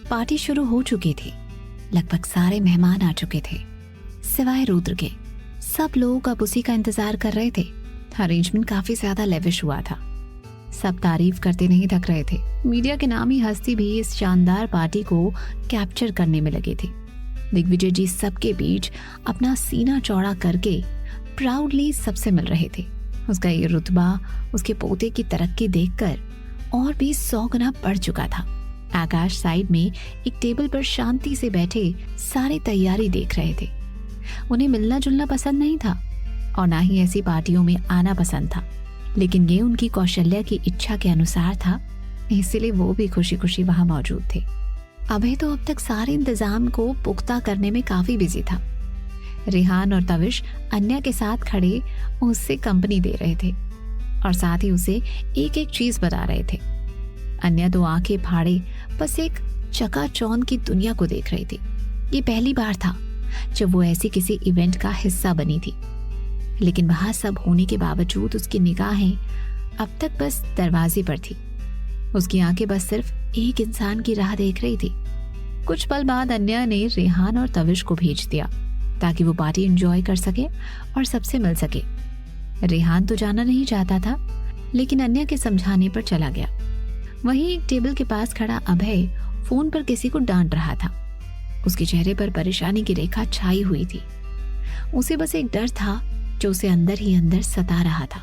Party शुरू हो चुकी थी। लगभग सारे मेहमान आ चुके थे सिवाय रुद्र के। सब लोग अब उसी का इंतजार कर रहे थे। अरेंजमेंट काफी ज्यादा लेविश हुआ था। सब तारीफ करते नहीं थक रहे थे। मीडिया के नामी हस्ती भी इस शानदार पार्टी को कैप्चर करने में लगे थे। दिग्विजय जी सबके बीच अपना सीना चौड़ा करके प्राउडली सबसे मिल रहे थे। उसका ये रुतबा उसके पोते की तरक्की देखकर और भी 100 गुना बढ़ चुका था। आकाश साइड में एक टेबल पर शांति से बैठे सारी तैयारी देख रहे थे। उन्हें मिलना जुलना पसंद नहीं था और ना ही ऐसी पार्टियों में आना पसंद था, लेकिन ये उनकी कौशल्या की इच्छा के अनुसार था, इसलिए वो भी खुशी खुशी वहां मौजूद थे। अभय तो अब तक सारे इंतजाम को पुख्ता करने में काफी बिजी था। रेहान और तविश अन्या के साथ खड़े उससे कंपनी दे रहे थे और साथ ही उसे एक एक चीज बता रहे थे। अन्या तो आंखें फाड़े बस एक चकाचौंध की दुनिया को देख रही थी। ये पहली बार था जब वो ऐसी किसी इवेंट का हिस्सा बनी थी, लेकिन वहां सब होने के बावजूद उसकी निगाहें अब तक बस दरवाजे पर थी। उसकी आंखें बस सिर्फ एक इंसान की राह देख रही थी। कुछ पल बाद अन्या ने रेहान और तविश को भेज दिया ताकि वो पार्टी एंजॉय कर सके और सबसे मिल सके। रेहान तो जाना नहीं चाहता था, लेकिन अन्या के समझाने पर चला गया। वहीं एक टेबल के पास खड़ा अभय फोन पर किसी को डांट रहा था। उसके चेहरे पर परेशानी की रेखा छाई हुई थी। उसे बस एक डर था जो उसे अंदर ही अंदर सता रहा था,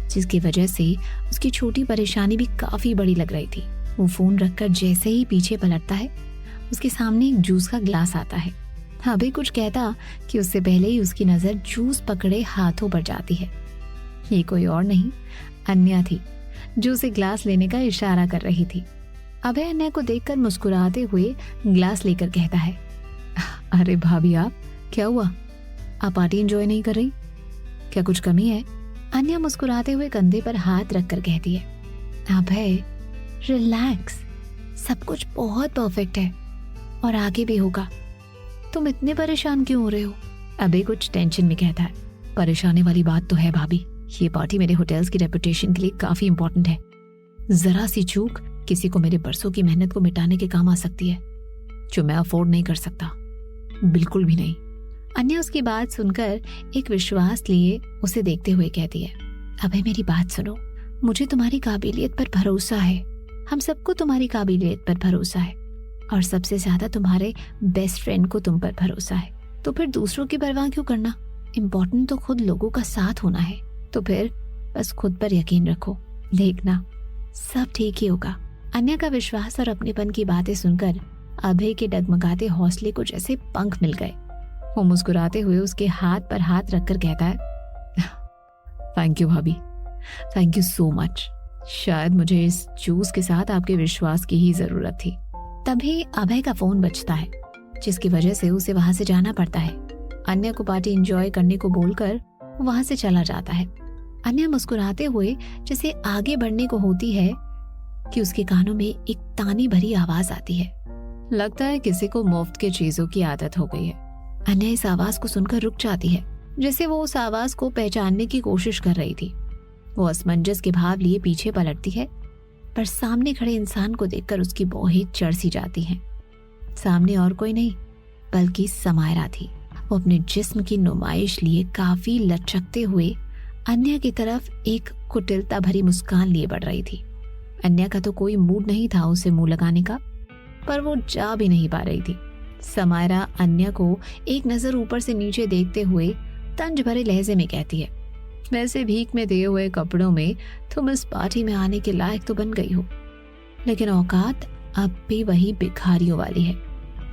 जिसकी वजह से उसकी छोटी परेशानी भी काफी बड़ी लग रही थी। वो फोन रखकर जैसे ही पीछे पलटता है, उसके सामने एक जूस का ग्लास आता है। अभय कुछ कहता कि उससे पहले ही उसकी नजर जूस पकड़े हाथों पर जाती है। ये कोई और नहीं, अन्या थी, जो उसे ग्लास लेने का इशारा कर रही थी। अभय अन्या को देखकर मुस्कुराते हुए ग्लास लेकर कहता है, अरे भाभी आप, क्या हुआ? आप पार्टी एंजॉय नहीं कर रही? क्या कुछ कमी है? अन्या मुस्कुराते हुए कंधे पर हाथ रखकर कहती है, अभय रिलैक्स, सब कुछ बहुत परफेक्ट है और आगे भी होगा। तुम इतने परेशान क्यों हो रहे हो? अभय कुछ टेंशन में कहता है, परेशानी वाली बात तो है भाभी, ये पार्टी मेरे होटल्स की रेपुटेशन के लिए काफी इंपॉर्टेंट है। जरा सी चूक किसी को मेरे बरसों की मेहनत को मिटाने के काम आ सकती है, जो मैं अफोर्ड नहीं कर सकता, बिल्कुल भी नहीं। अन्या उसकी बात सुनकर एक विश्वास लिए उसे देखते हुए कहती है, अभय मेरी बात सुनो, मुझे तुम्हारी काबिलियत पर भरोसा है। हम सबको तुम्हारी काबिलियत पर भरोसा है और सबसे ज्यादा तुम्हारे बेस्ट फ्रेंड को तुम पर भरोसा है। तो फिर दूसरों की परवाह क्यों करना? इम्पोर्टेंट तो खुद लोगों का साथ होना है। तो फिर बस खुद पर यकीन रखो, देखना सब ठीक ही होगा। अन्या का विश्वास और अपनेपन की बातें सुनकर अभय के डगमगाते हौसले को जैसे पंख मिल गए। वो मुस्कुराते हुए उसके हाथ पर हाथ रखकर कहता है, थैंक यू भाभी, थैंक यू सो मच। शायद मुझे इस जूस के साथ आपके विश्वास की ही जरूरत थी। तभी अभय का फोन बजता है, जिसकी वजह से उसे वहां से जाना पड़ता है। अन्या को पार्टी एंजॉय करने को बोलकर वहां से चला जाता है। अन्या मुस्कुराते हुए जैसे आगे बढ़ने को होती है कि उसके कानों में एक तानी भरी आवाज आती है। लगता है किसी को मुफ्त के चीजों की आदत हो गई है। अन्या इस आवाज को सुनकर रुक जाती है, जैसे वो उस आवाज को पहचानने की कोशिश कर रही थी। वो असमंजस के भाव लिए पीछे पलटती है, पर सामने खड़े इंसान को देखकर उसकी भौहें चढ़ सी जाती हैं। सामने और कोई नहीं बल्कि समायरा थी। वो अपने जिस्म की नुमाइश लिए काफी लचकते हुए अन्या की तरफ एक कुटिलता भरी मुस्कान लिए बढ़ रही थी। अन्या का तो कोई मूड नहीं था उसे मुंह लगाने का, पर वो जा भी नहीं पा रही थी। समायरा अन्या को एक नजर ऊपर से नीचे देखते हुए तंज भरे लहजे में कहती है, वैसे भीख में दिए हुए कपड़ों में तुम इस पार्टी में आने के लायक तो बन गई हो, लेकिन औकात अब भी वही भिखारियों वाली है।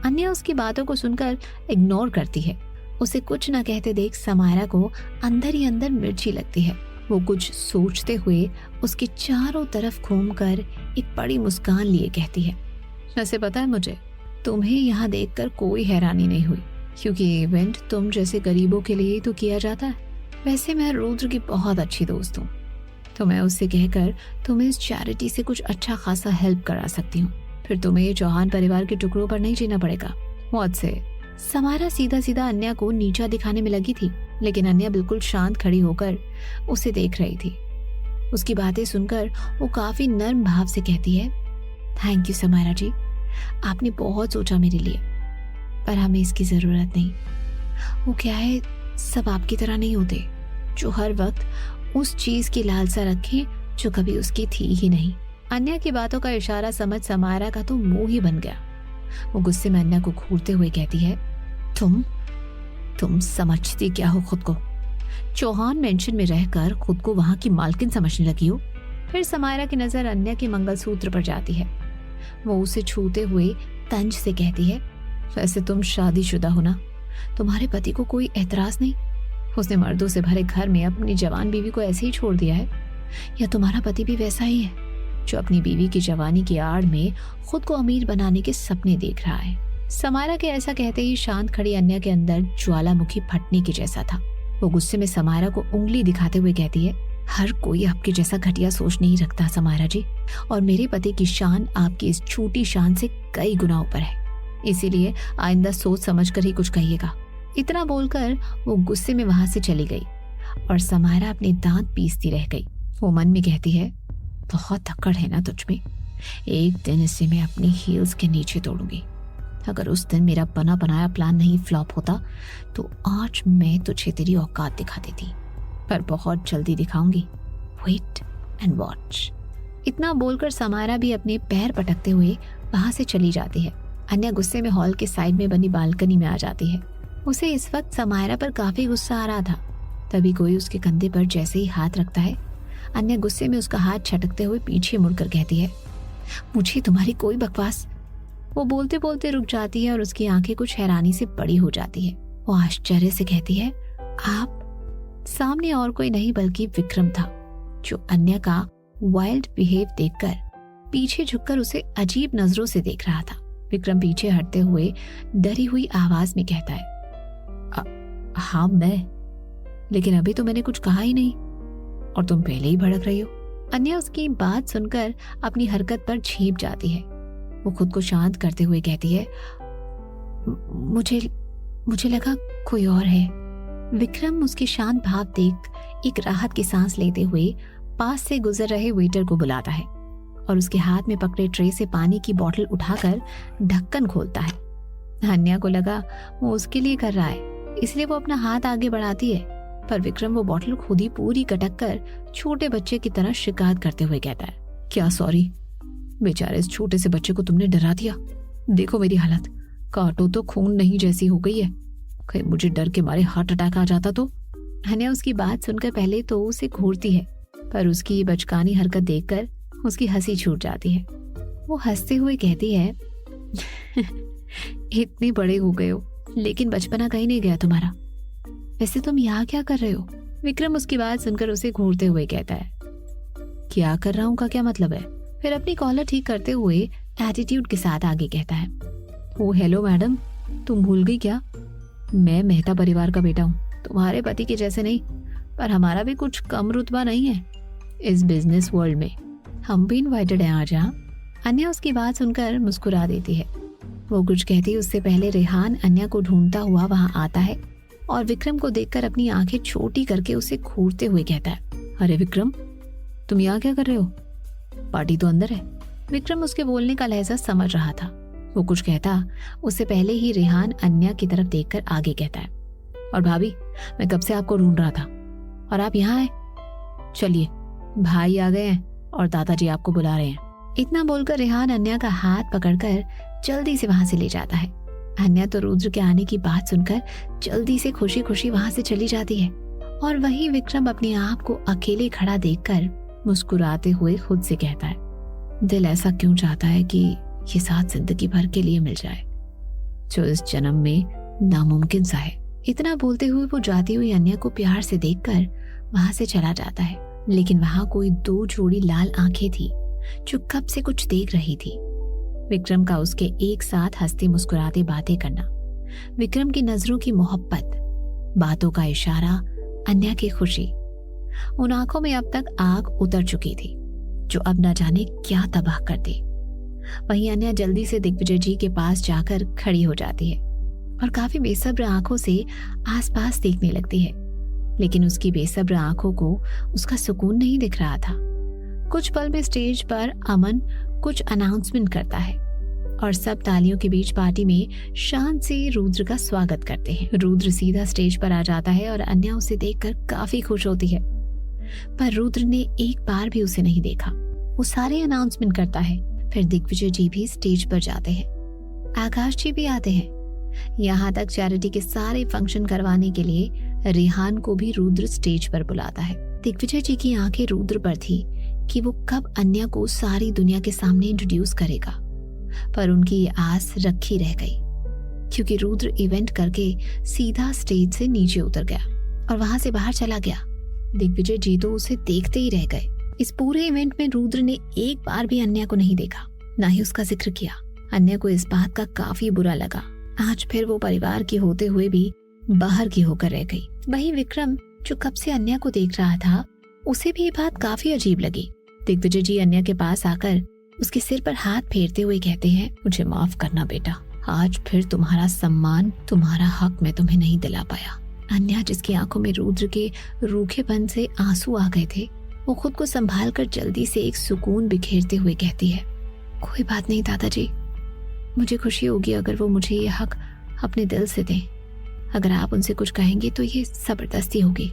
अन्या उसकी बातों को सुनकर इग्नोर करती है। उसे कुछ न कहते देख समायरा को अंदर ही अंदर मिर्ची लगती है। वो कुछ सोचते हुए उसके चारों तरफ घूमकर एक बड़ी मुस्कान लिए कहती है, वैसे पता है मुझे तुम्हें यहाँ देखकर कोई हैरानी नहीं हुई, क्योंकि ये इवेंट तुम जैसे गरीबों के लिए ही तो किया जाता है। वैसे मैं रुद्र की बहुत अच्छी दोस्त हूँ, तो मैं उससे कहकर तुम्हें इस चैरिटी से कुछ अच्छा खासा हेल्प करा सकती हूँ। फिर तुम्हें ये चौहान परिवार के टुकड़ों पर नहीं जीना पड़ेगा। मौत से समायरा सीधा सीधा अन्या को नीचा दिखाने में लगी थी, लेकिन अन्या बिल्कुल शांत खड़ी होकर उसे देख रही थी। उसकी बातें सुनकर वो काफी नर्म भाव से कहती है, थैंक यू समायरा जी, आपने बहुत सोचा मेरे लिए, पर हमें इसकी जरूरत नहीं। वो क्या है, सब आपकी तरह नहीं होते जो हर वक्त उस चीज की लालसा रखें जो कभी उसकी थी ही नहीं। अन्या की बातों का इशारा समझ समायरा का तो मुंह ही बन गया। वो गुस्से में अन्या को घूरते हुए कहती है, तुम समझती क्या हो खुद को? चौहान मेंशन में रहकर खुद को वहां की मालकिन समझने लगी हो। फिर समायरा की नजर अन्या के मंगलसूत्र पर जाती है। वो उसे छूते हुए तंज से कहती है, वैसे तुम शादीशुदा हो ना? तुम्हारे पति को कोई एतराज नहीं? उसने मर्दों से भरे घर में अपनी जवान बीवी को ऐसे ही छोड़ दिया है? या तुम्हारा पति भी वैसा ही है जो अपनी बीवी की जवानी की आड़ में खुद को अमीर बनाने के सपने देख रहा है? समायरा के ऐसा कहते ही शांत खड़ी अन्या के अंदर ज्वालामुखी फटने के जैसा था। वो गुस्से में समायरा को उंगली दिखाते हुए कहती है, हर कोई आपके जैसा घटिया सोच नहीं रखता समायरा जी, और मेरे पति की शान आपकी इस छोटी शान से कई गुना ऊपर है, इसीलिए आइंदा सोच समझ कर ही कुछ कहिएगा। इतना बोलकर वो गुस्से में वहां से चली गई और समायरा अपने दांत पीसती रह गई। वो मन में कहती है, बहुत अकड़ है ना तुझ में, एक दिन इसे मैं अपनी हील्स के नीचे तोड़ूंगी। अगर उस दिन मेरा बना बनाया प्लान नहीं फ्लॉप होता तो आज मैं तुझे तेरी औकात दिखा देती, पर बहुत जल्दी दिखाऊंगी। Wait and watch. इतना बोलकर समायरा भी अपने पैर पटकते हुए वहां से चली जाती है। अन्या गुस्से में हॉल के साइड में बनी बालकनी में आ जाती है। उसे इस वक्त समायरा पर काफी गुस्सा आ रहा था। तभी कोई उसके कंधे पर जैसे ही हाथ रखता है, अन्या गुस्से में उसका हाथ छटकते हुए पीछे मुड़कर कहती है, मुझे तुम्हारी कोई बकवास। वो बोलते बोलते रुक जाती है और उसकी आंखें कुछ हैरानी से बड़ी हो जाती है। वो आश्चर्य से कहती है, आप? सामने और कोई नहीं बल्कि विक्रम था, जो अन्या का वाइल्ड बिहेव देखकर पीछे झुककर उसे अजीब नजरों से देख रहा था। विक्रम पीछे हटते हुए डरी हुई आवाज में कहता है, हाँ मैं, लेकिन अभी तो मैंने कुछ कहा ही नहीं और तुम पहले ही भड़क रही हो। अन्या उसकी बात सुनकर अपनी हरकत पर झेप जाती है। वो खुद को शांत करते हुए कहती है, मुझे लगा कोई और है। विक्रम उसके शांत भाव देख एक राहत की सांस लेते हुए पास से गुजर रहे वेटर को बुलाता है और उसके हाथ में पकड़े ट्रे से पानी की बोतल उठाकर ढक्कन खोलता है। अन्या को लगा वो उसके लिए कर रहा है, इसलिए वो अपना हाथ आगे बढ़ाती है, पर विक्रम वो बोतल खुद ही पूरी गटक कर छोटे बच्चे की तरह शिकायत करते हुए कहता है, क्या सॉरी, बेचारे इस छोटे से बच्चे को तुमने डरा दिया। देखो मेरी हालत, काटो तो खून नहीं जैसी हो गई है। कहीं मुझे डर के मारे हार्ट अटैक आ जाता तो। अन्या उसकी बात सुनकर पहले तो उसे घूरती है, पर उसकी ये बचकानी हरकत देखकर उसकी हंसी छूट जाती है। वो हंसते हुए कहती है, इतने बड़े हो गए हो लेकिन बचपना कहीं नहीं गया तुम्हारा। वैसे तुम यहाँ क्या कर रहे हो? विक्रम उसकी बात सुनकर उसे घूरते हुए कहता है, क्या कर रहा हूँ का क्या मतलब है? फिर अपनी कॉलर ठीक करते हुए एटीट्यूड के साथ आगे कहता है, ओ हेलो मैडम, तुम भूल गई क्या? मैं मेहता परिवार का बेटा हूँ, तुम्हारे पति के जैसे नहीं, पर हमारा भी कुछ कम रुतबा नहीं है इस बिजनेस वर्ल्ड में। हम भी इनवाइटेड हैं आज। यहाँ अन्या उसकी बात सुनकर मुस्कुरा देती है। वो कुछ कहती उससे पहले रेहान अन्या को ढूंढता हुआ वहां आता है और विक्रम को देखकर अपनी आंखें छोटी करके उसे घूरते हुए कहता है, अरे विक्रम, तुम यहाँ क्या कर रहे हो? पार्टी तो अंदर है। विक्रम उसके बोलने का लहजा समझ रहा था। वो कुछ कहता उससे पहले ही रेहान अन्या की तरफ देखकर आगे कहता है, और भाभी, मैं कब से आपको ढूंढ रहा था और आप यहाँ आए। चलिए, भाई आ गए हैं और दादाजी आपको बुला रहे हैं। इतना बोलकर रेहान अन्या का हाथ पकड़कर जल्दी से वहां से ले जाता है। अन्या तो रुद्र के आने की बात सुनकर जल्दी से खुशी खुशी वहां से चली जाती है और वहीं विक्रम अपने आप को अकेले खड़ा देखकर मुस्कुराते हुए खुद से कहता है, दिल ऐसा क्यों चाहता है कि ये साथ जिंदगी भर के लिए मिल जाए, जो इस जन्म में नामुमकिन सा है। इतना बोलते हुए वो जाती हुई अन्या को प्यार से देखकर वहां से चला जाता है, लेकिन वहां कोई दो जोड़ी लाल आंखें थी जो कब से कुछ देख रही थी। विक्रम का उसके एक साथ हंसते मुस्कुराते बातें करना, विक्रम की नजरों की मोहब्बत, बातों का इशारा, अन्या की खुशी। उन आंखों में अब तक आग उतर चुकी थी जो अब न जाने क्या तबाह कर दे। वहीं अन्या जल्दी से दिग्विजय जी के पास जाकर खड़ी हो जाती है और काफी बेसब्र आंखों से आसपास देखने लगती है, लेकिन उसकी बेसब्र आंखों को उसका सुकून नहीं दिख रहा था। कुछ पल में स्टेज पर अमन कुछ अनाउंसमेंट करता है। और सब तालियों के बीच पार्टी में शान से रुद्र का स्वागत करते हैं। रुद्र सीधा स्टेज पर आ जाता है और अन्या उसे देखकर काफी खुश होती है, पर रुद्र ने एक बार भी उसे नहीं देखा। वो सारे अनाउंसमेंट करता है। फिर दिग्विजय जी भी स्टेज पर जाते हैं, आकाश जी भी आते हैं। यहाँ तक चैरिटी के सारे फंक्शन करवाने के लिए रेहान को भी रुद्र स्टेज पर बुलाता है। दिग्विजय जी की आंखें रुद्र पर थी कि वो कब अन्या को सारी दुनिया के सामने इंट्रोड्यूस करेगा, पर उनकी ये आस रखी रह गई, क्योंकि रुद्र इवेंट करके सीधा स्टेज से नीचे उतर गया और वहां से बाहर चला गया। दिग्विजय जी तो उसे देखते ही रह गए। इस पूरे इवेंट में रुद्र ने एक बार भी अन्या को नहीं देखा, ना ही उसका जिक्र किया। अन्या को इस बात का काफी बुरा लगा। आज फिर वो परिवार की होते हुए भी बाहर की होकर रह गई। वही विक्रम, जो कब से अन्या को देख रहा था, उसे भी ये बात काफी अजीब लगी। दिग्विजय जी अन्या के पास आकर उसके सिर पर हाथ फेरते हुए कहते हैं, मुझे माफ करना बेटा, आज फिर तुम्हारा सम्मान, तुम्हारा हक मैं तुम्हें नहीं दिला पाया। अन्या, जिसकी आंखों में रुद्र के रूखेपन से आंसू आ गए थे, वो खुद को संभाल कर जल्दी से एक सुकून बिखेरते हुए कहती है, कोई बात नहीं दादाजी, मुझे खुशी होगी अगर वो मुझे ये हक अपने दिल से दें। अगर आप उनसे कुछ कहेंगे तो ये जबरदस्ती होगी।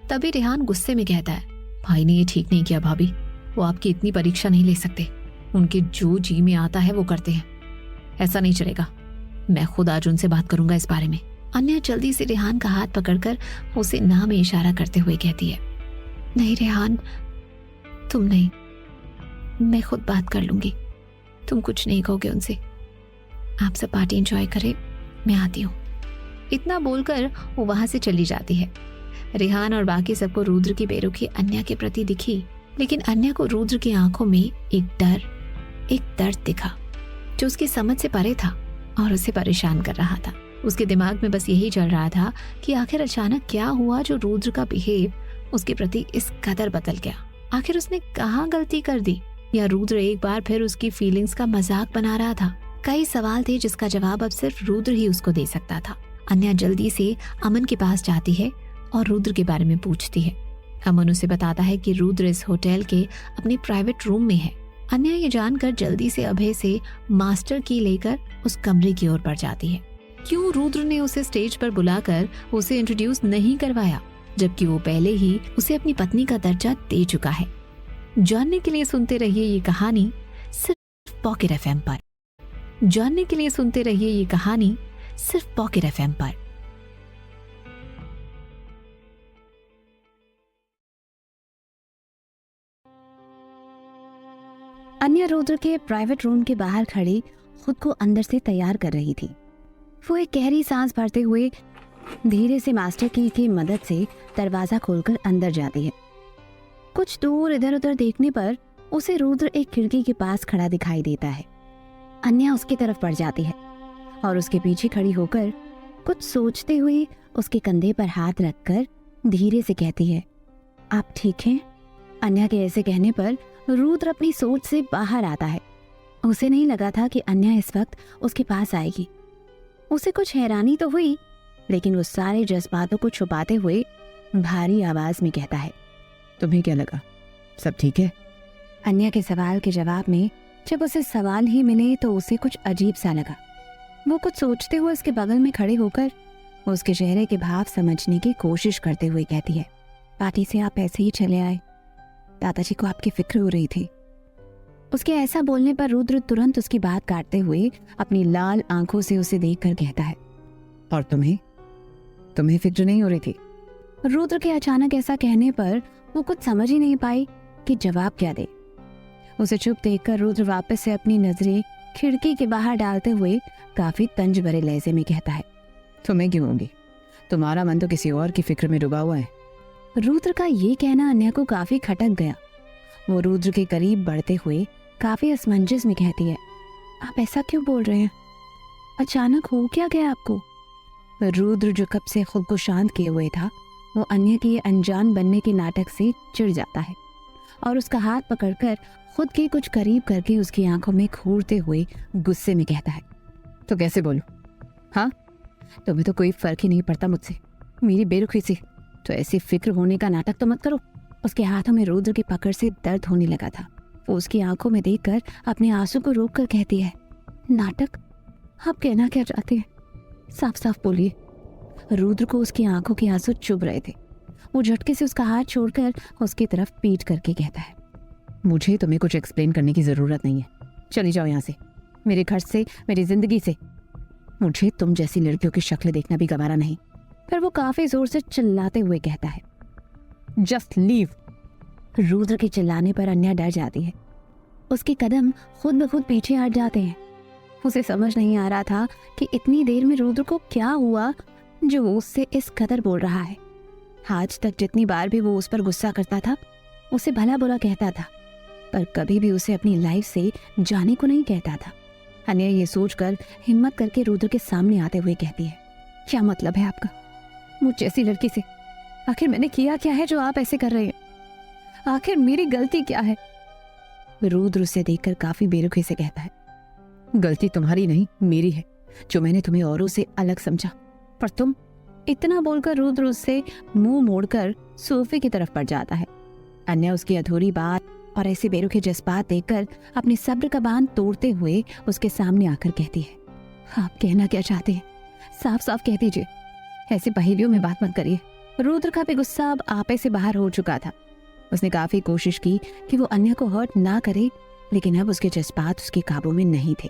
तभी रेहान गुस्से में कहता है, भाई ने ये ठीक नहीं किया भाभी, वो आपकी इतनी परीक्षा नहीं ले सकते। उनके जो जी में आता है वो करते हैं, ऐसा नहीं चलेगा। मैं खुद आज उनसे बात करूंगा इस बारे में। अन्या जल्दी से रेहान का हाथ पकड़कर उसे ना में इशारा करते हुए कहती है, नहीं रेहान, तुम नहीं, मैं खुद बात कर लूंगी। तुम कुछ नहीं कहोगे उनसे। आप सब पार्टी एंजॉय करें, मैं आती हूँ। इतना बोलकर वो वहां से चली जाती है। रेहान और बाकी सबको रुद्र की बेरुखी अन्या के प्रति दिखी, लेकिन अन्या को रुद्र की आंखों में एक दर्द दिखा जो उसकी समझ से परे था और उसे परेशान कर रहा था। उसके दिमाग में बस यही चल रहा था कि आखिर अचानक क्या हुआ जो रुद्र का बिहेव उसके प्रति इस कदर बदल गया। आखिर उसने कहाँ गलती कर दी, या रुद्र एक बार फिर उसकी फीलिंग्स का मजाक बना रहा था। कई सवाल थे जिसका जवाब अब सिर्फ रुद्र ही उसको दे सकता था। अन्या जल्दी से अमन के पास जाती है और रुद्र के बारे में पूछती है। अमन उसे बताता है कि रुद्र इस होटल के अपने प्राइवेट रूम में है। अन्या ये जानकर जल्दी से अभय से मास्टर की लेकर उस कमरे की ओर बढ़ जाती है। क्यों रुद्र ने उसे स्टेज पर बुलाकर उसे इंट्रोड्यूस नहीं करवाया, जबकि वो पहले ही उसे अपनी पत्नी का दर्जा दे चुका है। जानने के लिए सुनते रहिए ये कहानी सिर्फ पॉकेट एफएम पर। जानने के लिए सुनते रहिए ये कहानी सिर्फ पॉकेट एफएम पर। अन्या रुद्र के प्राइवेट रूम के बाहर खड़ी खुद को अंदर से तैयार कर रही थी। वो एक गहरी सांस भरते हुए धीरे से मास्टर की मदद से दरवाजा खोलकर अंदर जाती है। कुछ दूर इधर उधर देखने पर उसे रुद्र एक खिड़की के पास खड़ा दिखाई देता है। अन्या उसकी तरफ बढ़ जाती है और उसके पीछे खड़ी होकर कुछ सोचते हुए उसके कंधे पर हाथ रखकर धीरे से कहती है, आप ठीक हैं? अन्या के ऐसे कहने पर रुद्र अपनी सोच से बाहर आता है। उसे नहीं लगा था कि अन्या इस वक्त उसके पास आएगी। उसे कुछ हैरानी तो हुई, लेकिन वो सारे जज्बातों को छुपाते हुए भारी आवाज में कहता है, तुम्हें क्या लगा, सब ठीक है? अन्या के सवाल के जवाब में जब उसे सवाल ही मिले तो उसे कुछ अजीब सा लगा। वो कुछ सोचते हुए उसके बगल में खड़े होकर उसके चेहरे के भाव समझने की कोशिश करते हुए कहती है, पार्टी से आप ऐसे ही चले आए? दादाजी को आपकी फिक्र हो रही थी। उसके ऐसा बोलने पर रुद्र तुरंत उसकी बात काटते हुए अपनी लाल आंखों से उसे देखकर कहता है, और तुम्हें फिक्र नहीं हो रही थी? रुद्र के अचानक ऐसा कहने पर वो कुछ समझ ही नहीं पाई कि जवाब क्या दे। उसे चुप देखकर रुद्र वापस से अपनी नजरें खिड़की के बाहर डालते हुए काफी तंज भरे लहजे में कहता है, तुम्हें क्यों होगी? तुम्हारा मन तो किसी और की फिक्र में डूबा हुआ है। रुद्र का ये कहना अन्या को काफी खटक गया। वो रुद्र के करीब बढ़ते हुए काफी असमंजस में कहती है, आप ऐसा क्यों बोल रहे हैं? अचानक हो क्या गया आपको? रुद्र जो कब से खुद को शांत किए हुए था, वो अन्या के अनजान बनने के नाटक से चिढ़ जाता है और उसका हाथ पकड़कर खुद के कुछ करीब करके उसकी आंखों में घूरते हुए गुस्से में कहता है, तो कैसे बोलूं? हाँ, तुम्हें तो कोई फर्क ही नहीं पड़ता मुझसे, मेरी बेरुखी से, तो ऐसी फिक्र होने का नाटक तो मत करो। उसके हाथों में रुद्र की पकड़ से दर्द होने लगा था। वो उसकी आंखों में देखकर अपने आंसू को रोक कर कहती है, नाटक? आप कहना क्या चाहते हैं? साफ साफ बोलिए। रुद्र को उसकी आंखों के आंसू चुभ रहे थे। वो झटके से उसका हाथ छोड़कर उसकी तरफ पीट करके कहता है, मुझे तुम्हें कुछ एक्सप्लेन करने की जरूरत नहीं है। चली जाओ यहाँ से, मेरे घर से, मेरी जिंदगी से। मुझे तुम जैसी लड़कियों की शक्ल देखना भी गवारा नहीं। फिर वो काफी जोर से चिल्लाते हुए कहता है, जस्ट लीव। रुद्र के चिल्लाने पर अन्या डर जाती है। उसके कदम खुद ब खुद पीछे हट जाते हैं। उसे समझ नहीं आ रहा था कि इतनी देर में रुद्र को क्या हुआ जो वो उससे इस कदर बोल रहा है। आज तक जितनी बार भी वो उस पर गुस्सा करता था, उसे भला बुरा कहता था, पर कभी भी उसे अपनी लाइफ से जाने को नहीं कहता था। अन्या ये सोचकर हिम्मत करके रुद्र के सामने आते हुए कहती है, क्या मतलब है आपका मुझ जैसी लड़की से? आखिर मैंने किया क्या है जो आप ऐसे कर रहे हैं? आखिर मेरी गलती क्या है? रुद्र उसे देखकर काफी बेरुखी से कहता है, गलती तुम्हारी नहीं, मेरी है, जो मैंने तुम्हें औरों से अलग समझा। पर तुम। इतना बोलकर रुद्र उससे मुंह मोड़कर सोफे की तरफ बढ़ जाता है। अन्या उसकी अधूरी बात और ऐसे बेरुखे जज्बात देखकर अपने सब्र का बांध तोड़ते हुए उसके सामने आकर कहती है, आप कहना क्या चाहते हैं? साफ साफ कह दीजिए, ऐसे पहेलियों में बात मत करिए। रुद्र का भी गुस्सा अब आपे से बाहर हो चुका था। उसने काफी कोशिश की कि वो अन्या को हर्ट ना करे, लेकिन अब उसके जज्बात उसके काबू में नहीं थे।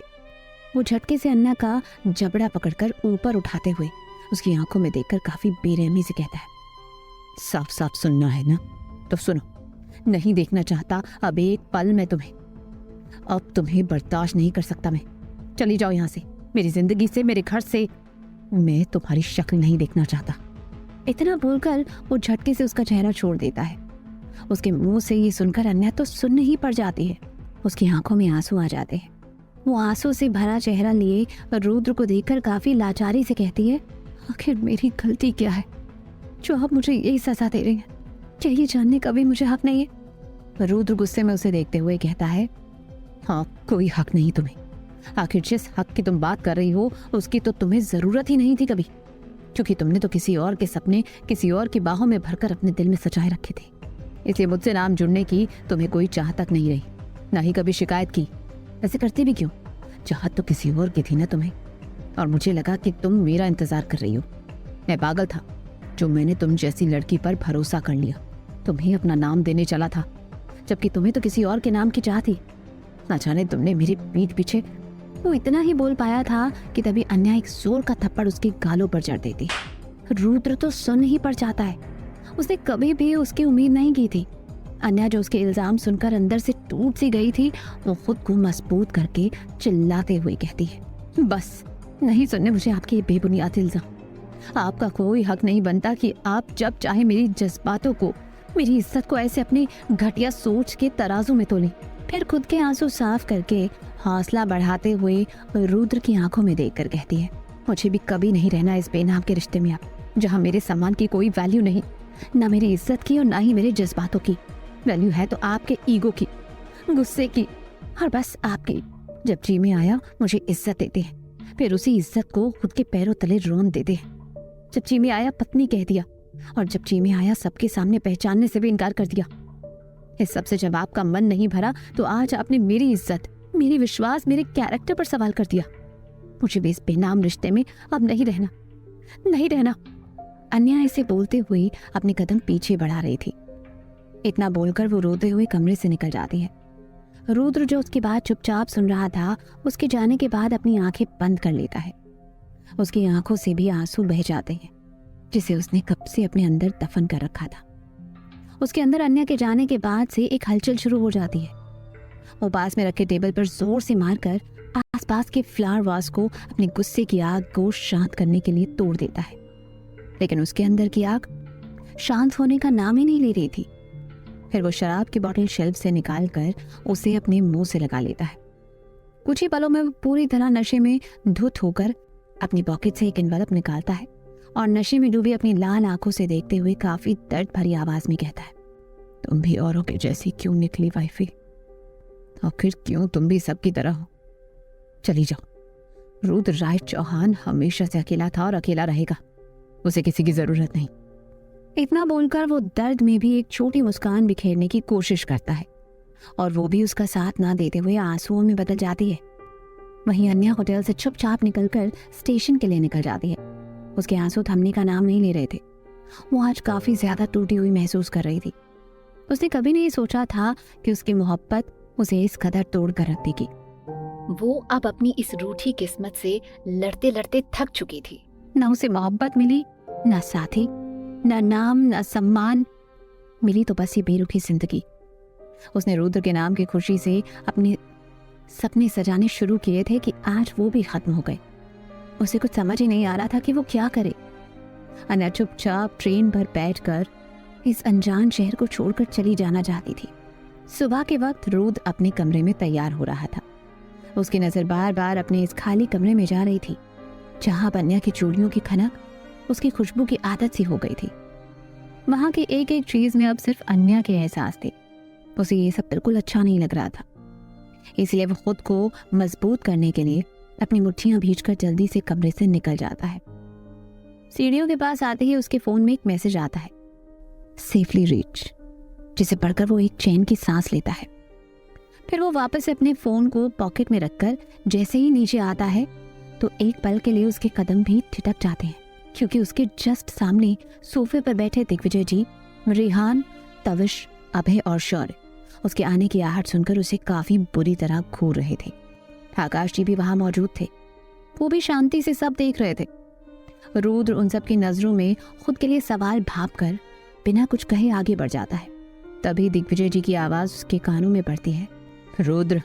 वो झटके से अन्या का जबड़ा पकड़कर ऊपर उठाते हुए उसकी आंखों में देखकर काफी बेरहमी से कहता है, साफ साफ सुनना है ना, तो सुनो। नहीं देखना चाहता अब एक पल मैं तुम्हें। अब तुम्हें बर्दाश्त नहीं कर सकता मैं। चली जाओ यहाँ से, मेरी जिंदगी से, मेरे घर से। मैं तुम्हारी शक्ल नहीं देखना चाहता। इतना बोलकर वो झटके से उसका चेहरा छोड़ देता है। उसके मुंह से ये सुनकर अन्या तो सुन्न ही पड़ जाती है। उसकी आंखों में आंसू आ जाते हैं। वो आंसू से भरा चेहरा लिए रुद्र को देखकर काफी लाचारी से कहती है, आखिर मेरी गलती क्या है जो आप मुझे यही सजा दे रही हैं? क्या ये जानने का भी मुझे हक नहीं है? रुद्र गुस्से में उसे देखते हुए कहता है, हाँ, कोई हक नहीं तुम्हें। आखिर जिस हक की तुम बात कर रही हो उसकी तो तुम्हें जरूरत ही नहीं थी कभी, क्योंकि तुमने तो किसी और के सपने किसी और की बाहों में भरकर अपने दिल में सजाए रखे थे। इसलिए मुझसे नाम जुड़ने की तुम्हें कोई चाह तक नहीं रही, ना ही कभी शिकायत की। ऐसे करती भी क्यों? चाहत तो किसी और की थी ना तुम्हें, और मुझे लगा कि तुम मेरा इंतजार कर रही हो। मैं पागल था जो मैंने तुम जैसी लड़की पर भरोसा कर लिया, तुम्हें अपना नाम देने चला था, जबकि तुम्हें तो किसी और के नाम की चाह थी। ना जाने तुमने मेरी पीठ पीछे। वो इतना ही बोल पाया था कि तभी अन्या एक जोर का थप्पड़ उसके गालों पर जड़ देती। रुद्र तो सुन ही पड़ जाता है। उसने कभी भी उसकी उम्मीद नहीं की थी। अन्या जो उसके इल्जाम सुनकर अंदर से टूट सी गई थी, वो खुद को मजबूत करके चिल्लाते हुए कहती है, बस नहीं सुनने मुझे आपके ये बेबुनियाद इल्जाम। आपका कोई हक नहीं बनता कि आप जब चाहे मेरी जज्बातों को, मेरी इज्जत को ऐसे अपनी घटिया सोच के तराजू में तोलें। फिर खुद के आंसू साफ करके हौसला बढ़ाते हुए रुद्र की आंखों में देखकर कहती है, मुझे भी कभी नहीं रहना इस बेनाम के रिश्ते में, आप जहाँ मेरे सम्मान की कोई वैल्यू नहीं, ना मेरी इज्जत की और ना ही मेरे जज्बातों की। वैल्यू है तो आपके ईगो की, गुस्से की, और बस आपकी। जब जी में आया मुझे इज्जत देते हैं, फिर उसी इज्जत को खुद के पैरों तले रोन देते हैं। जब जी में आया पत्नी कह दिया, और जब जी में आया सबके सामने पहचानने से भी इनकार कर दिया। इस सब से जब आपका मन नहीं भरा तो आज आपने मेरी इज्जत, मेरी विश्वास, मेरे कैरेक्टर पर सवाल कर दिया। मुझे भी इस बेनाम रिश्ते में अब नहीं रहना, नहीं रहना। अन्या इसे बोलते हुए अपने कदम पीछे बढ़ा रही थी। इतना बोलकर वो रोते हुए कमरे से निकल जाती है। रुद्र जो उसकी बात चुपचाप सुन रहा था, उसके जाने के बाद अपनी आंखें बंद कर लेता है। उसकी आंखों से भी आंसू बह जाते हैं, जिसे उसने कब से अपने अंदर दफन कर रखा था। उसके अंदर अन्या के जाने के बाद से एक हलचल शुरू हो जाती है। वो पास में रखे टेबल पर जोर से मारकर आसपास के फ्लावर वास को अपने गुस्से की आग को शांत करने के लिए तोड़ देता है, लेकिन उसके अंदर की आग शांत होने का नाम ही नहीं ले रही थी। फिर वो शराब की बोतल शेल्फ से निकालकर उसे अपने मुंह से लगा लेता है। कुछ ही पलों में वो पूरी तरह नशे में धुत होकर अपनी पॉकेट से एक एनवलप निकालता है और नशे में डूबी अपनी लाल आंखों से देखते हुए काफी दर्द भरी आवाज में कहता है, तुम भी औरों के जैसी क्यों निकली वाइफी? आखिर क्यों तुम भी सबकी तरह हो? चली जाओ। रुद्र राय चौहान हमेशा से अकेला था और अकेला रहेगा, उसे किसी की जरूरत नहीं। इतना बोलकर वो दर्द में भी एक छोटी मुस्कान बिखेरने की कोशिश करता है, और वो भी उसका साथ ना देते हुए आंसुओं में बदल जाती है। वहीं अन्या होटल से चुपचाप निकलकर स्टेशन के लिए निकल जाती है। उसके आंसू थमने का नाम नहीं ले रहे थे। वो आज काफी ज्यादा टूटी हुई महसूस कर रही थी। उसने कभी नहीं सोचा था कि उसकी मोहब्बत उसे इस कदर तोड़ कर रख देगी। वो अब अपनी इस रूठी किस्मत से लड़ते लड़ते थक चुकी थी। न उसे मोहब्बत मिली, न साथी, न नाम, न सम्मान, मिली तो बस ये बेरुखी जिंदगी। उसने रुद्र के नाम की खुशी से अपने सपने सजाने शुरू किए थे कि आज वो भी खत्म हो गए। उसे कुछ समझ ही नहीं आ रहा था कि वो क्या करे। अन्या चुपचाप ट्रेन पर बैठकर इस अनजान शहर को छोड़कर चली जाना चाहती थी। सुबह के वक्त रुद्र अपने कमरे में तैयार हो रहा था। उसकी नजर बार बार अपने इस खाली कमरे में जा रही थी, जहां अन्या की चूड़ियों की खनक उसकी खुशबू की आदत सी हो गई थी। वहां की एक एक चीज में अब सिर्फ अन्या के एहसास थे। उसे ये सब बिल्कुल अच्छा नहीं लग रहा था, इसलिए वो खुद को मजबूत करने के लिए अपनी मुट्ठियां भींचकर जल्दी से कमरे से निकल जाता है। सीढ़ियों के पास आते ही उसके फोन में एक मैसेज आता है, सेफली रीच, जिसे पढ़कर वो एक चैन की सांस लेता है। फिर वो वापस अपने फोन को पॉकेट में रखकर जैसे ही नीचे आता है तो एक पल के लिए उसके कदम भी ठिठक जाते हैं, क्योंकि उसके जस्ट सामने सोफे पर बैठे दिग्विजय जी, रेहान, तविश, अभय और शौर्य उसके आने की आहट सुनकर उसे काफी बुरी तरह घूर रहे थे। आकाश जी भी वहां मौजूद थे। वो भी शांति से सब देख रहे थे। रुद्र उन सब की नजरों में खुद के लिए सवाल भांपकर बिना कुछ कहे आगे बढ़ जाता है। तभी दिग्विजय जी की आवाज उसके कानों में पड़ती है, रुद्र,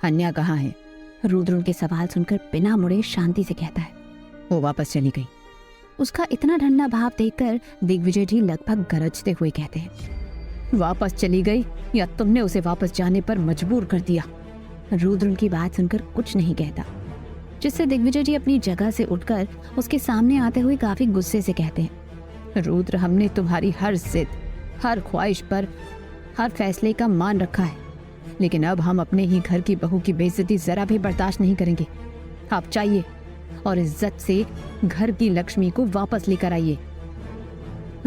अन्या कहाँ है? रुद्र उनके सवाल सुनकर बिना मुड़े शांति से कहता है, वो वापस चली गई। उसका इतना ठंडा भाव देखकर दिग्विजय जी लगभग गरजते हुए कहते हैं, वापस चली गई या तुमने उसे वापस जाने पर मजबूर कर दिया? रुद्र उनकी बात सुनकर कुछ नहीं कहता, जिससे दिग्विजय जी अपनी जगह से उठकर उसके सामने आते हुए काफी गुस्से से कहते हैं, रुद्र, हमने तुम्हारी हर जिद, हर ख्वाहिश पर, हर फैसले का मान रखा है, लेकिन अब हम अपने ही घर की बहू की बेइज्जती जरा भी बर्दाश्त नहीं करेंगे। आप चाहिए और इज्जत से घर की लक्ष्मी को वापस लेकर आइए।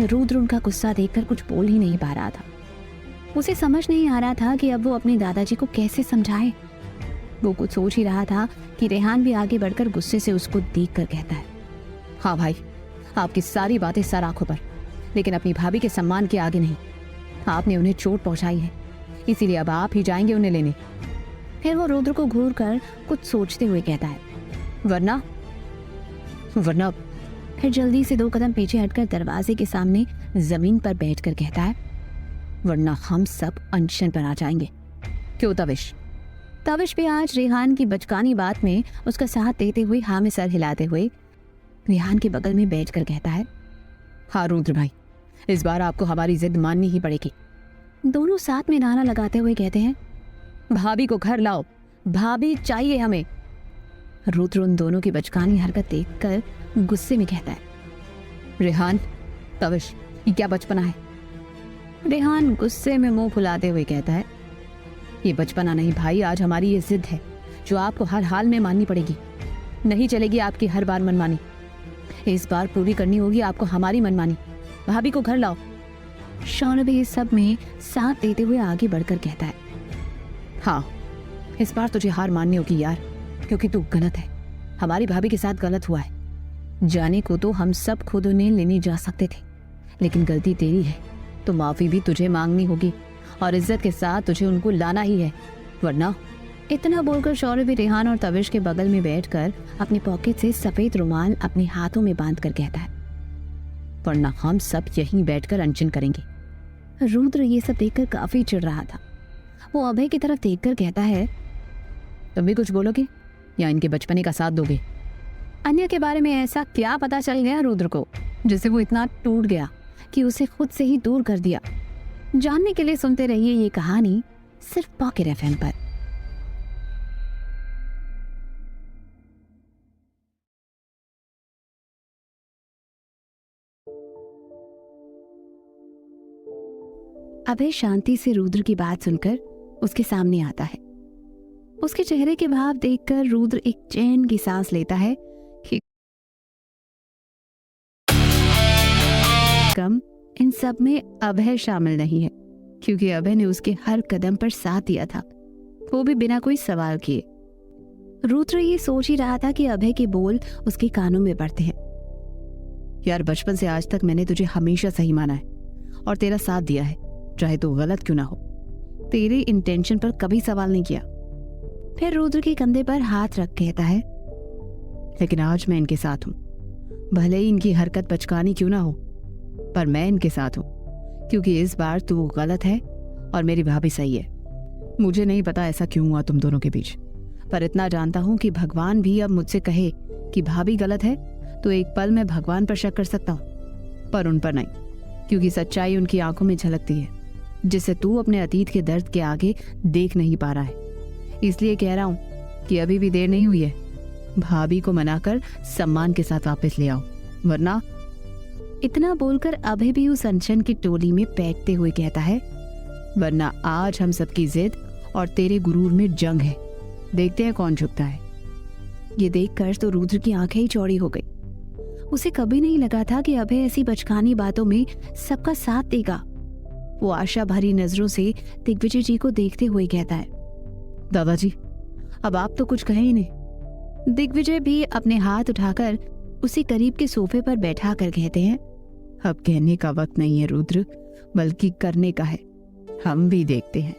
रुद्र उनका गुस्सा देखकर कुछ बोल ही नहीं पा रहा था। उसे समझ नहीं आ रहा था कि अब वो अपने दादाजी को कैसे समझाए। वो कुछ सोच ही रहा था कि रेहान भी आगे बढ़कर गुस्से से उसको देखकर कहता है, हाँ भाई, आपकी सारी बातें सर आंखों पर, लेकिन अपनी भाभी के सम्मान के आगे नहीं। आपने उन्हें चोट पहुंचाई है, इसीलिए अब आप ही जाएंगे उन्हें लेने। फिर वो रुद्र को घूर कर कुछ सोचते हुए कहता है, वरना फिर जल्दी से 2 कदम पीछे हटकर दरवाजे के सामने जमीन पर बैठकर कहता है, वरना हम सब अनशन पर आ जाएंगे। क्यों तविश? तविश भी आज रेहान की बचकानी बात में उसका साथ देते हुए हाँ में सर हिलाते हुए रेहान के बगल में बैठकर कहता है, हाँ रुद्र भाई, इस बार आपको हमारी जिद माननी ही पड़ेगी। दोनों साथ में नारा लगाते हुए कहते हैं, भाभी को घर लाओ, भाभी चाहिए हमें। रुद्र उन दोनों की बचकानी हरकत देखकर गुस्से में कहता है, रेहान, तविश, ये क्या बचपना है? रेहान गुस्से में मुंह फुलाते हुए कहता है, ये बचपना नहीं भाई, आज हमारी ये जिद है जो आपको हर हाल में माननी पड़ेगी। नहीं चलेगी आपकी हर बार मनमानी, इस बार पूरी करनी होगी आपको हमारी मनमानी। भाभी को घर लाओ। शौर्य भी इस सब में साथ देते हुए आगे बढ़कर कहता है, हाँ, इस बार तुझे हार माननी होगी यार, क्योंकि तू गलत है। हमारी भाभी के साथ गलत हुआ है। जाने को तो हम सब खुद उन्हें लेने जा सकते थे, लेकिन गलती तेरी है तो माफी भी तुझे मांगनी होगी और इज्जत के साथ तुझे उनको लाना ही है, वरना। इतना बोलकर शौर्य भी रेहान और तविश के बगल में बैठकर अपनी पॉकेट से सफेद रुमाल अपने हाथों में बांधकर कहता है, वरना हम सब यहीं बैठकर अनशन करेंगे। रुद्र ये सब देखकर काफी चिढ़ रहा था। वो अभय की तरफ देखकर कहता है, तुम भी कुछ बोलोगे या इनके बचपने का साथ दोगे? अन्या के बारे में ऐसा क्या पता चल गया रुद्र को, जिससे वो इतना टूट गया कि उसे खुद से ही दूर कर दिया? जानने के लिए सुनते रहिए ये कहानी सिर्फ पॉकेट एफएम पर। अभय शांति से रुद्र की बात सुनकर उसके सामने आता है। उसके चेहरे के भाव देखकर रुद्र एक चैन की सांस लेता है कि कम इन सब में अभय शामिल नहीं है, क्योंकि अभय ने उसके हर कदम पर साथ दिया था, वो भी बिना कोई सवाल किए। रुद्र ये सोच ही रहा था कि अभय के बोल उसके कानों में पड़ते हैं। यार, बचपन से आज तक मैंने तुझे हमेशा सही माना है और तेरा साथ दिया है, चाहे तू गलत क्यों ना हो। तेरे इंटेंशन पर कभी सवाल नहीं किया। फिर रुद्र के कंधे पर हाथ रख कहता है, लेकिन आज मैं इनके साथ हूँ। भले ही इनकी हरकत बचकानी क्यों ना हो, पर मैं इनके साथ हूँ, क्योंकि इस बार तू गलत है और मेरी भाभी सही है। मुझे नहीं पता ऐसा क्यों हुआ तुम दोनों के बीच, पर इतना जानता हूँ कि भगवान भी अब मुझसे कहे कि भाभी गलत है तो एक पल में भगवान पर शक कर सकता हूँ, पर उन पर नहीं, क्योंकि सच्चाई उनकी आंखों में झलकती है, जिसे तू अपने अतीत के दर्द के आगे देख नहीं पा रहा है। इसलिए कह रहा हूँ कि अभी भी देर नहीं हुई है। भाभी को मनाकर सम्मान के साथ वापस ले आओ, वरना। इतना बोलकर अभय भी उस अनशन की टोली में बैठते हुए कहता है, वरना आज हम सबकी जिद और तेरे गुरूर में जंग है। देखते हैं कौन झुकता है। ये देखकर तो रुद्र की आंखें ही चौड़ी हो गई। उसे कभी नहीं लगा था कि अभय ऐसी बचकानी बातों में सबका साथ देगा। वो आशा भरी नजरों से दिग्विजय जी को देखते हुए कहता है, दादाजी, अब आप तो कुछ कहे ही नहीं। दिग्विजय भी अपने हाथ उठाकर उसे करीब के सोफे पर बैठा कर कहते हैं, अब कहने का वक्त नहीं है रुद्र, बल्कि करने का है। हम भी देखते हैं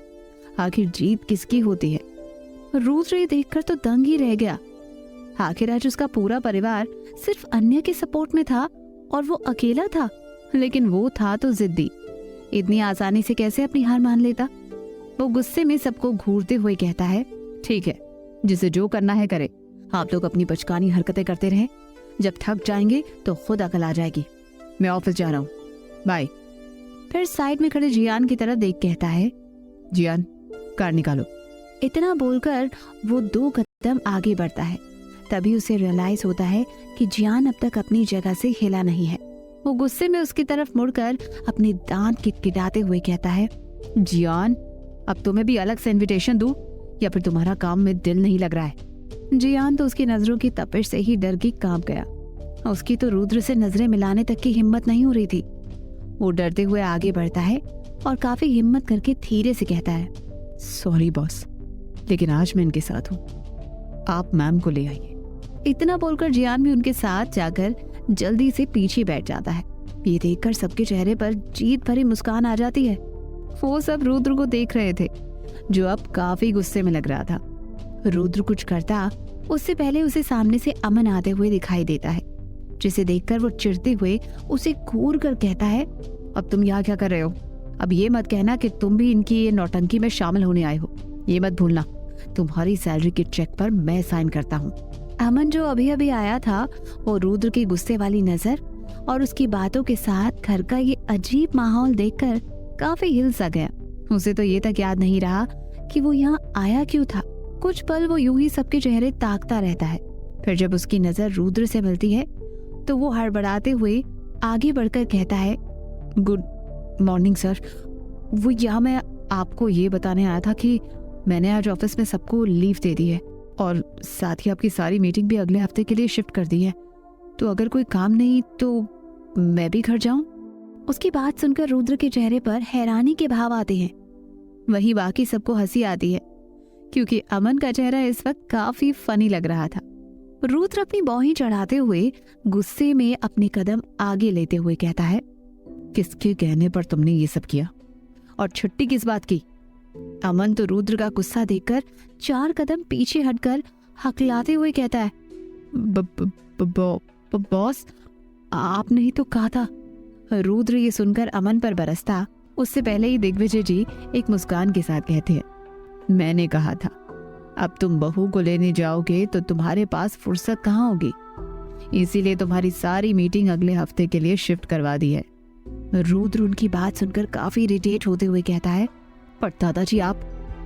आखिर जीत किसकी होती है। रुद्र ये देखकर तो दंग ही रह गया। आखिर आज उसका पूरा परिवार सिर्फ अन्य के सपोर्ट में था और वो अकेला था, लेकिन वो था तो जिद्दी। इतनी आसानी से कैसे अपनी हार मान लेता। वो गुस्से में सबको घूरते हुए कहता है, ठीक है, जिसे जो करना है करे। आप लोग अपनी बचकानी हरकतें करते रहे, जब थक जाएंगे तो खुद अकल आ जाएगी। मैं ऑफिस जा रहा हूँ, बाय। फिर साइड में खड़े जियान की तरफ देख कहता है, जियान, कार निकालो। इतना बोलकर वो 2 कदम आगे बढ़ता है। तभी उसे रियलाइज होता है कि जियान अब तक अपनी जगह से हिला नहीं है। वो गुस्से में उसकी तरफ मुड़कर अपने दांत किटकिटाते हुए कहता है, जियान, अब तुम्हें भी अलग से इनविटेशन दूं या फिर तुम्हारा काम में दिल नहीं लग रहा है? जियान तो उसकी नजरों की तपिश से ही डर के कांप गया। उसकी तो रुद्र से नजरें मिलाने तक की हिम्मत नहीं हो रही थी। वो डरते हुए आगे बढ़ता है और काफी हिम्मत करके धीरे से कहता है, सॉरी बॉस, लेकिन आज मैं इनके साथ हूँ। आप मैम को ले आइए। इतना बोलकर जियान भी उनके साथ जाकर जल्दी से पीछे बैठ जाता है। ये देखकर सबके चेहरे पर जीत भरी मुस्कान आ जाती है। वो सब रुद्र को देख रहे थे, जो अब काफी गुस्से में लग रहा था। रुद्र कुछ करता उससे पहले उसे सामने से अमन आते हुए दिखाई देता है, जिसे देखकर वो चिढ़ते हुए उसे घूर कर कहता है, अब तुम यहाँ क्या कर रहे हो? अब ये मत कहना कि तुम भी इनकी ये नौटंकी में शामिल होने आए हो। ये मत भूलना, तुम्हारी सैलरी के चेक पर मैं साइन करता हूँ। अमन जो अभी अभी आया था, वो रुद्र की गुस्से वाली नजर और उसकी बातों के साथ घर का ये अजीब माहौल देखकर काफी हिल सा गया। उसे तो ये तक याद नहीं रहा कि वो यहाँ आया क्यों था। कुछ पल वो यूं ही सबके चेहरे ताकता रहता है। फिर जब उसकी नजर रुद्र से मिलती है तो वो हड़बड़ाते हुए आगे बढ़कर कहता है, गुड मॉर्निंग सर। वो यहाँ मैं आपको ये बताने आया था कि मैंने आज ऑफिस में सबको लीव दे दी है और साथ ही आपकी सारी मीटिंग भी अगले हफ्ते के लिए शिफ्ट कर दी है। तो अगर कोई काम नहीं तो मैं भी घर जाऊं? उसकी बात सुनकर रुद्र के चेहरे पर हैरानी के भाव आते हैं। वहीं बाकी सबको हंसी आती है, क्योंकि अमन का चेहरा इस वक्त काफी फनी लग रहा था। रुद्र अपनी बाहें चढ़ाते हुए गुस्से में अपने कदम आगे लेते हुए कहता है, किसके कहने पर तुमने ये सब किया और छुट्टी किस बात की? अमन तो रुद्र का गुस्सा देखकर 4 कदम पीछे हटकर हकलाते हुए कहता है, बॉस, आपने ही तो कहा था। रुद्र ये सुनकर अमन पर बरसता उससे पहले ही दिग्विजय जी एक मुस्कान के साथ कहते हैं, मैंने कहा था, अब तुम बहू को लेने जाओगे तो तुम्हारे पास फुर्सत कहाँ होगी, इसीलिए तुम्हारी सारी मीटिंग अगले हफ्ते के लिए शिफ्ट करवा दी है। रुद्र उनकी बात सुनकर काफी इरिटेट होते हुए कहता है, पर दादाजी आप।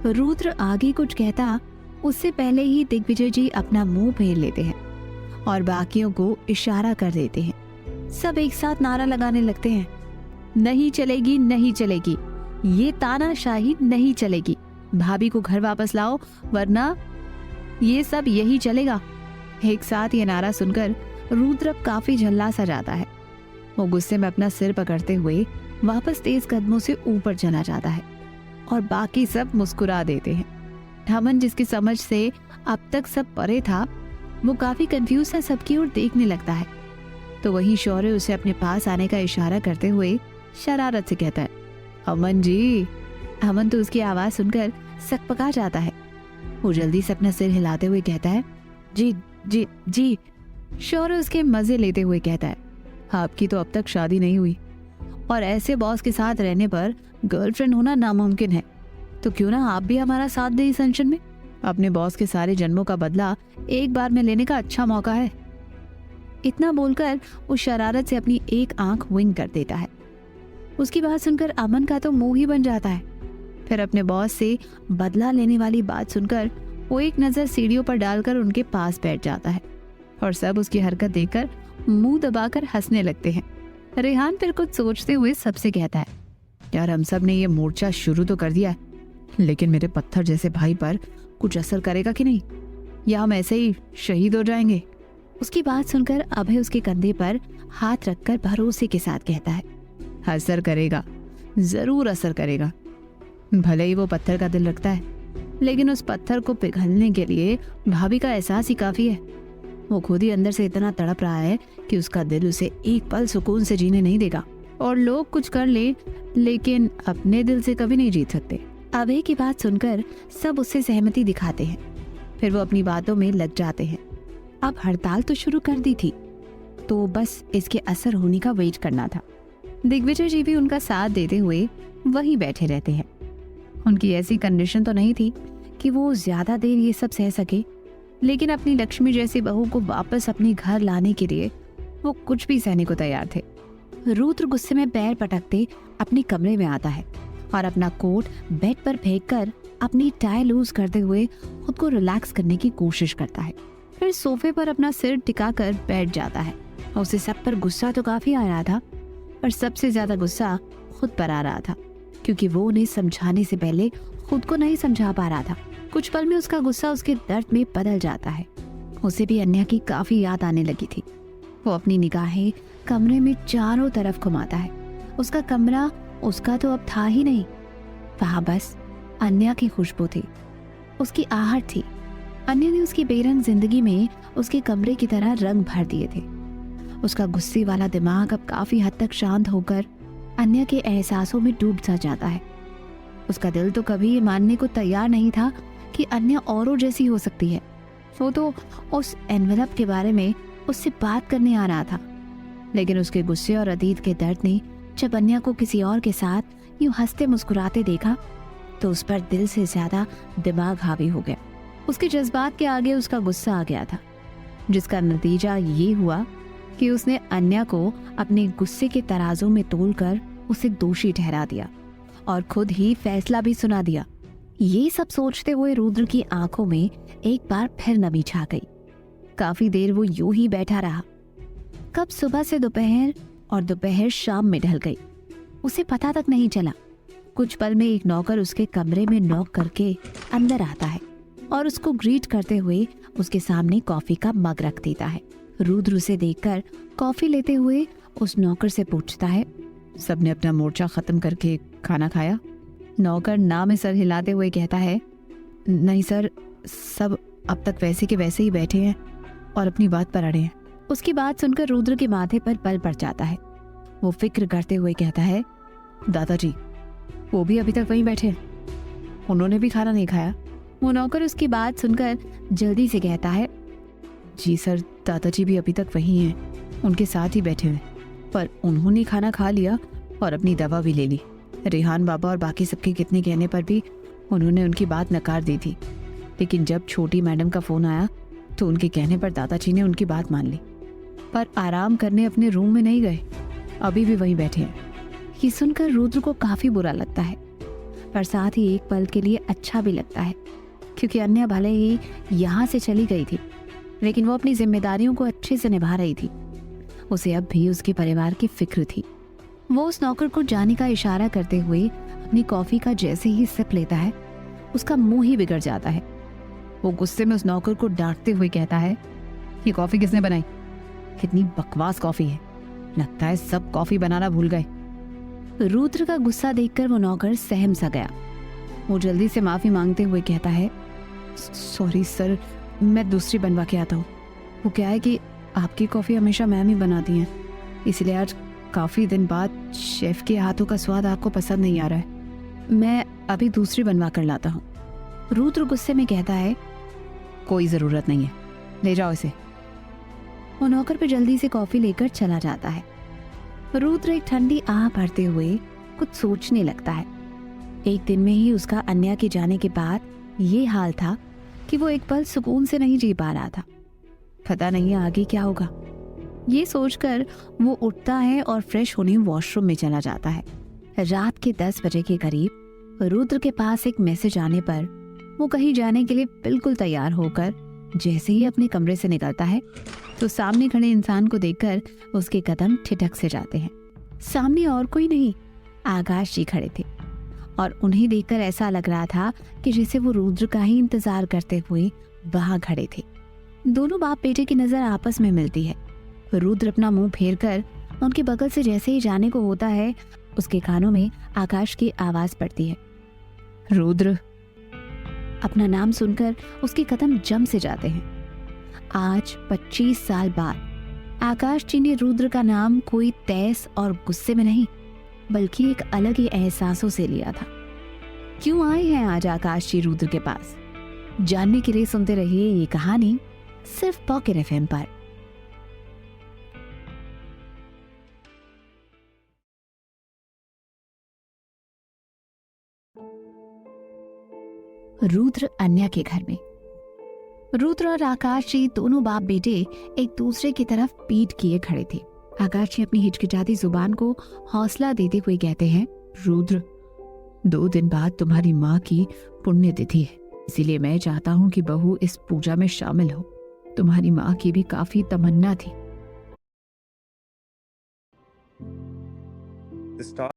रुद्र आगे कुछ कहता उससे पहले ही दिग्विजय जी अपना मुंह फेर लेते हैं और बाकियों को इशारा कर देते हैं। सब एक साथ नारा लगाने लगते हैं, नहीं चलेगी, नहीं चलेगी, ये तानाशाही नहीं चलेगी, भाभी को घर वापस लाओ वरना ये सब यही चलेगा। एक साथ ये नारा सुनकर रुद्र काफी झल्ला सा जाता है। वो गुस्से में अपना सिर पकड़ते हुए वापस तेज कदमों से ऊपर चला जाता है और बाकी सब मुस्कुरा देते हैं। अमन जिसकी समझ से अब तक सब परे था, वो काफी कंफ्यूज सा सबकी ओर देखने लगता है। तो वही शौर्य उसे अपने पास आने का इशारा करते हुए शरारत से कहता है, अमन जी। अमन तो उसकी आवाज सुनकर सकपका जाता है। वो जल्दी से अपना सिर हिलाते हुए कहता है, जी जी जी। शौर्य उसके मजे लेते हुए कहता है, आपकी तो अब तक शादी नहीं हुई और ऐसे बॉस के साथ रहने पर गर्लफ्रेंड होना नामुमकिन है, तो क्यों ना आप भी हमारा साथ दें इस फंक्शन में। अपने बॉस के सारे जन्मों का बदला एक बार में लेने का अच्छा मौका है। इतना बोलकर वो शरारत से अपनी एक आंख विंग कर देता है। उसकी बात सुनकर अमन का तो मुंह ही बन जाता है। फिर अपने बॉस से बदला लेने वाली बात सुनकर वो एक नजर सीढ़ियों पर डालकर उनके पास बैठ जाता है और सब उसकी हरकत देखकर मुंह दबाकर हंसने लगते हैं। रेहान फिर कुछ सोचते हुए सबसे कहता है, यार हम सब ने ये मोर्चा शुरू तो कर दिया है, लेकिन मेरे पत्थर जैसे भाई पर कुछ असर करेगा कि नहीं, या हम ऐसे ही शहीद हो जाएंगे। उसकी बात सुनकर अभय उसके कंधे पर हाथ रखकर भरोसे के साथ कहता है, असर करेगा, जरूर असर करेगा। भले ही वो पत्थर का दिल रखता है, लेकिन उस पत्थर को पिघलने के लिए भाभी का एहसास ही काफी है। वो खुद ही अंदर से इतना तड़प रहा है कि उसका दिल उसे एक पल सुकून से जीने नहीं देगा। और लोग कुछ कर ले, लेकिन अपने दिल से कभी नहीं जीत सकते। अभय की बात सुनकर सब उससे सहमति दिखाते हैं। फिर वो अपनी बातों में लग जाते हैं। अब हड़ताल तो शुरू कर दी थी, तो बस इसके असर होने का वेट करना था। दिग्विजय जी भी उनका साथ देते हुए वहीं बैठे रहते हैं। उनकी ऐसी कंडीशन तो नहीं थी कि वो ज्यादा देर ये सब सह सके, लेकिन अपनी लक्ष्मी जैसी बहू को वापस अपने घर लाने के लिए वो कुछ भी सहने को तैयार थे। रुद्र गुस्से में पैर पटकते अपने कमरे में आता है और अपना कोट बेड पर फेंककर अपनी टाई लूज करते हुए खुद को रिलैक्स करने की कोशिश करता है। फिर सोफे पर अपना सिर टिकाकर बैठ जाता है। उसे सब पर गुस्सा तो काफी आ रहा था, पर सबसे ज्यादा गुस्सा खुद पर आ रहा था, क्योंकि वो उन्हें समझाने से पहले खुद को नहीं समझा पा रहा था। कुछ पल में उसका गुस्सा उसके दर्द में बदल जाता है। उसे भी अन्या की काफी याद आने लगी थी। वो अपनी निगाहें कमरे में चारों तरफ घुमाता है। उसका कमरा उसका तो अब था ही नहीं, वहां बस अन्या की खुशबू थी, उसकी आहट थी। अन्या ने उसकी बेरंग जिंदगी में उसके कमरे की तरह रंग भर दिए थे। उसका गुस्से वाला दिमाग अब काफी हद तक शांत होकर अन्या के एहसासों में डूब सा जाता है। उसका दिल तो कभी ये मानने को तैयार नहीं था कि अन्या औरों जैसी हो सकती है। वो तो उस एनवेलप के बारे में उससे बात करने आ रहा था, लेकिन उसके गुस्से और अतीत के दर्द ने जब अन्या को किसी और के साथ यूं हंसते मुस्कुराते देखा, तो उस पर दिल से ज्यादा दिमाग हावी हो गया। उसके जज्बात के आगे उसका गुस्सा आ गया था, जिसका नतीजा ये हुआ कि उसने अन्या को अपने गुस्से के तराजू में तोलकर उसे दोषी ठहरा दिया और खुद ही फैसला भी सुना दिया। ये सब सोचते हुए रुद्र की आंखों में एक बार फिर नमी छा गई। काफी देर वो यूं ही बैठा रहा। कब सुबह से दोपहर और दोपहर शाम में ढल गई, उसे पता तक नहीं चला। कुछ पल में एक नौकर उसके कमरे में नॉक करके अंदर आता है और उसको ग्रीट करते हुए उसके सामने कॉफी का मग रख देता है। रुद्र उसे देखकर कॉफी लेते हुए उस नौकर से पूछता है, सबने अपना मोर्चा खत्म करके खाना खाया? नौकर ना में सर हिलाते हुए कहता है, नहीं सर, सब अब तक वैसे के वैसे ही बैठे हैं और अपनी बात पर अड़े हैं। उसकी बात सुनकर रुद्र के माथे पर बल पड़ जाता है। वो फिक्र करते हुए कहता है, दादाजी वो भी अभी तक वहीं बैठे हैं, उन्होंने भी खाना नहीं खाया। वो नौकर उसकी बात सुनकर जल्दी से कहता है, जी सर, दादाजी भी अभी तक वहीं हैं, उनके साथ ही बैठे हुए, पर उन्होंने खाना खा लिया और अपनी दवा भी ले ली। रेहान बाबा और बाकी सबके कितने कहने पर भी उन्होंने उनकी बात नकार दी थी, लेकिन जब छोटी मैडम का फोन आया तो उनके कहने पर दादाजी ने उनकी बात मान ली, पर आराम करने अपने रूम में नहीं गए, अभी भी वहीं बैठे हैं। ये सुनकर रुद्र को काफी बुरा लगता है, पर साथ ही एक पल के लिए अच्छा भी लगता है, क्योंकि अन्या भले ही यहाँ से चली गई थी, लेकिन वो अपनी जिम्मेदारियों को अच्छे से निभा रही थी। उसे अब भी उसके परिवार की फिक्र थी। वो उस नौकर को जाने का इशारा करते हुए अपनी कॉफी का जैसे ही सिप लेता है, उसका मुंह ही बिगड़ जाता है। वो गुस्से में उस नौकर को डांटते हुए कहता है, ये कॉफी किसने बनाई? कितनी बकवास कॉफी है, लगता है सब कॉफी बनाना भूल गए। रुद्र का गुस्सा देखकर वो नौकर सहम सा गया। वो जल्दी से माफी मांगते हुए कहता है, सॉरी सर, मैं दूसरी बनवा के आता हूँ। वो क्या है कि आपकी कॉफ़ी हमेशा मैम ही बनाती हैं, इसलिए आज काफ़ी दिन बाद शेफ के हाथों का स्वाद आपको पसंद नहीं आ रहा है। मैं अभी दूसरी बनवा कर लाता हूँ। रुद्र गुस्से में कहता है, कोई ज़रूरत नहीं है, ले जाओ इसे। वो नौकर पे जल्दी से कॉफ़ी लेकर चला जाता है। रुद्र एक ठंडी आह भरते हुए कुछ सोचने लगता है। एक दिन में ही उसका अन्या के जाने के बाद ये हाल था कि वो एक पल सुकून से नहीं जी पा रहा था। पता नहीं आगे क्या होगा। ये सोचकर वो उठता है और फ्रेश होने वॉशरूम में चला जाता है। रात के 10 बजे के करीब रुद्र के पास एक मैसेज आने पर वो कहीं जाने के लिए बिल्कुल तैयार होकर जैसे ही अपने कमरे से निकलता है तो सामने खड़े इंसान को देखकर उसके कदम ठिठक से जाते हैं। सामने और कोई नहीं, आकाश जी खड़े थे और उन्हें देखकर ऐसा लग रहा था कि जैसे वो रुद्र का ही इंतजार करते हुए वहां खड़े थे। दोनों बाप बेटे की नजर आपस में मिलती है। रुद्र अपना मुंह फेर कर उनके बगल से जैसे ही जाने को होता है, उसके कानों में आकाश की आवाज पड़ती है, रुद्र। अपना नाम सुनकर उसके कदम जम से जाते हैं। आज 25 साल बाद आकाश जी ने रुद्र का नाम कोई तैस और गुस्से में नहीं बल्कि एक अलग ही एहसासों से लिया था। क्यों आए हैं आज आकाश जी रुद्र के पास, जानने के लिए सुनते रहिए ये कहानी सिर्फ पॉकेट एफएम पर। रुद्र अन्या के घर में रुद्र और आकाश जी दोनों बाप बेटे एक दूसरे की तरफ पीठ किए खड़े थे। आकाश जी अपनी हिचकिचाती जुबान को हौसला देते हुए कहते हैं, रुद्र, 2 दिन बाद तुम्हारी माँ की पुण्यतिथि है, इसीलिए मैं चाहता हूँ कि बहू इस पूजा में शामिल हो। तुम्हारी माँ की भी काफी तमन्ना थी। The star